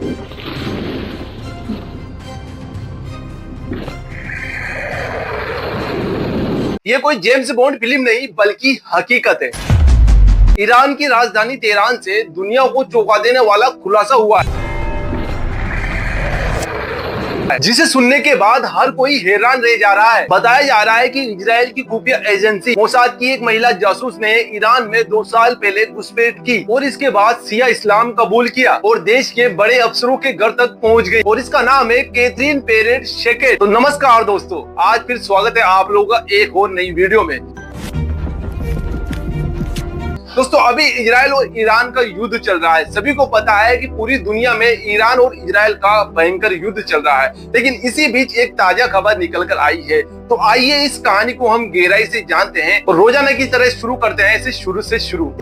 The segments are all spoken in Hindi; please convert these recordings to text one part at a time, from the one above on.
ये कोई जेम्स बॉन्ड फिल्म नहीं बल्कि हकीकत है। ईरान की राजधानी तेहरान से दुनिया को चौंका देने वाला खुलासा हुआ है, जिसे सुनने के बाद हर कोई हैरान रह जा रहा है। बताया जा रहा है कि इजराइल की खुफिया एजेंसी मोसाद की एक महिला जासूस ने ईरान में 2 साल पहले घुसपैठ की और इसके बाद शिया इस्लाम कबूल किया और देश के बड़े अफसरों के घर तक पहुंच गई और इसका नाम है कैथरीन पेरेड शेकेट। तो नमस्कार दोस्तों, आज फिर स्वागत है आप लोगों का एक और नई वीडियो में। दोस्तों, अभी इजराइल और ईरान का युद्ध चल रहा है। सभी को पता है कि पूरी दुनिया में ईरान और इजराइल का भयंकर युद्ध चल रहा है, लेकिन इसी बीच एक ताजा खबर निकल कर आई है। तो आइए इस कहानी को हम गहराई से जानते हैं और रोजाना की तरह शुरू करते हैं इसे शुरू से शुरू।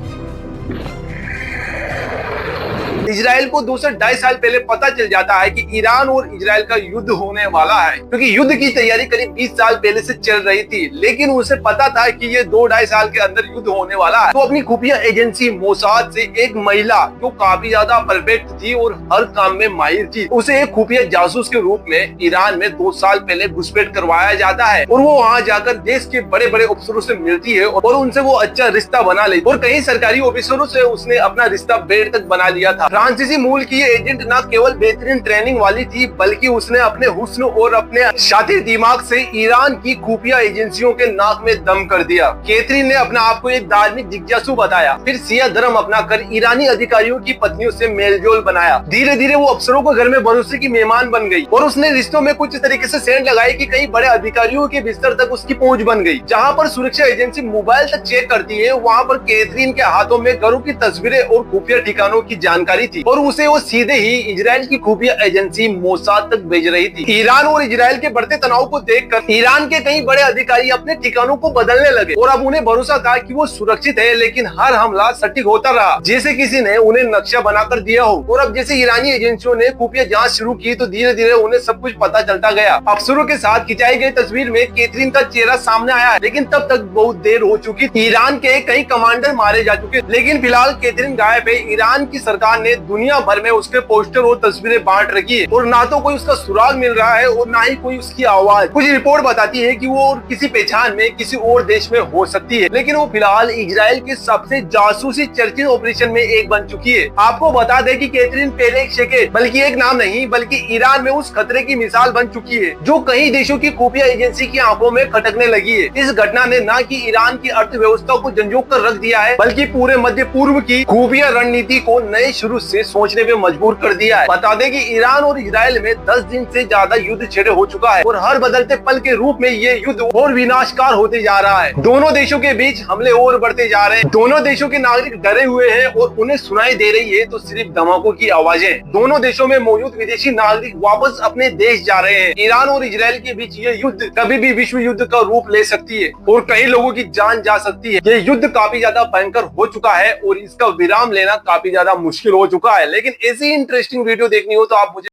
इजराइल को 2 से 2.5 साल पहले पता चल जाता है कि ईरान और इजराइल का युद्ध होने वाला है, क्योंकि युद्ध की तैयारी करीब 20 साल पहले से चल रही थी, लेकिन उसे पता था कि ये 2-2.5 साल के अंदर युद्ध होने वाला है। तो अपनी खुफिया एजेंसी मोसाद से एक महिला जो काफी ज्यादा परफेक्ट थी और हर काम में माहिर थी, उसे एक खुफिया जासूस के रूप में ईरान में 2 साल पहले घुसपैठ करवाया जाता है और वो वहाँ जाकर देश के बड़े बड़े अफसरों से मिलती है और उनसे वो अच्छा रिश्ता बना लेती और कई सरकारी ऑफिसरों से उसने अपना रिश्ता बेड तक बना लिया था। फ्रांसीसी मूल की ये एजेंट न केवल बेहतरीन ट्रेनिंग वाली थी, बल्कि उसने अपने हुस्न और अपने शातिर दिमाग से ईरान की खुफिया एजेंसियों के नाक में दम कर दिया। कैथरीन ने अपने आप को एक धार्मिक जिज्ञासु बताया, फिर शिया धर्म अपनाकर ईरानी अधिकारियों की पत्नियों से मेलजोल बनाया। धीरे धीरे वो अफसरों के घर में भरोसे की मेहमान बन गई और उसने रिश्तों में कुछ तरीके से सेंध लगाई कि कई बड़े अधिकारियों के बिस्तर तक उसकी पहुंच बन गई। जहाँ पर सुरक्षा एजेंसी मोबाइल तक चेक करती है, वहाँ पर कैथरीन के हाथों में घरों की तस्वीरें और खुफिया ठिकानों की जानकारी थी और उसे वो सीधे ही इजराइल की खुफिया एजेंसी मोसाद तक भेज रही थी। ईरान और इजराइल के बढ़ते तनाव को देखकर ईरान के कई बड़े अधिकारी अपने ठिकानों को बदलने लगे और अब उन्हें भरोसा था कि वो सुरक्षित है, लेकिन हर हमला सटीक होता रहा, जैसे किसी ने उन्हें नक्शा बनाकर दिया हो। और अब जैसे ईरानी एजेंसियों ने खुफिया जांच शुरू की, तो धीरे धीरे उन्हें सब कुछ पता चलता गया। अफसरों के साथ खिंचाई गई तस्वीर में कैथरीन का चेहरा सामने आया, लेकिन तब तक बहुत देर हो चुकी। ईरान के कई कमांडर मारे जा चुके, लेकिन फिलहाल कैथरीन गायब है। ईरान की सरकार ने दुनिया भर में उसके पोस्टर और तस्वीरें बांट रखी है और ना तो कोई उसका सुराग मिल रहा है और ना ही कोई उसकी आवाज। कुछ रिपोर्ट बताती है कि वो किसी पहचान में किसी और देश में हो सकती है, लेकिन वो फिलहाल इजराइल के सबसे जासूसी चर्चित ऑपरेशन में एक बन चुकी है। आपको बता दें कि कैथरीन पेरेड शेकेट बल्कि एक नाम नहीं बल्कि ईरान में उस खतरे की मिसाल बन चुकी है जो कई देशों की खुफिया एजेंसी की आंखों में खटकने लगी है। इस घटना ने न कि ईरान की अर्थव्यवस्था को झंझोक कर रख दिया है, बल्कि पूरे मध्य पूर्व की खुफिया रणनीति को नए शुरू से सोचने में मजबूर कर दिया है। बता दें कि ईरान और इजराइल में 10 दिन से ज्यादा युद्ध छिड़े हो चुका है और हर बदलते पल के रूप में ये युद्ध और विनाशकार होते जा रहा है। दोनों देशों के बीच हमले और बढ़ते जा रहे हैं। दोनों देशों के नागरिक डरे हुए हैं और उन्हें सुनाई दे रही है तो सिर्फ धमाकों की आवाजें। दोनों देशों में मौजूद विदेशी नागरिक वापस अपने देश जा रहे हैं। ईरान और इजराइल के बीच ये युद्ध कभी भी विश्व युद्ध का रूप ले सकती है और कई लोगों की जान जा सकती है। ये युद्ध काफी ज्यादा भयंकर हो चुका है और इसका विराम लेना काफी ज्यादा मुश्किल हो चुका है। लेकिन ऐसी इंटरेस्टिंग वीडियो देखनी हो तो आप मुझे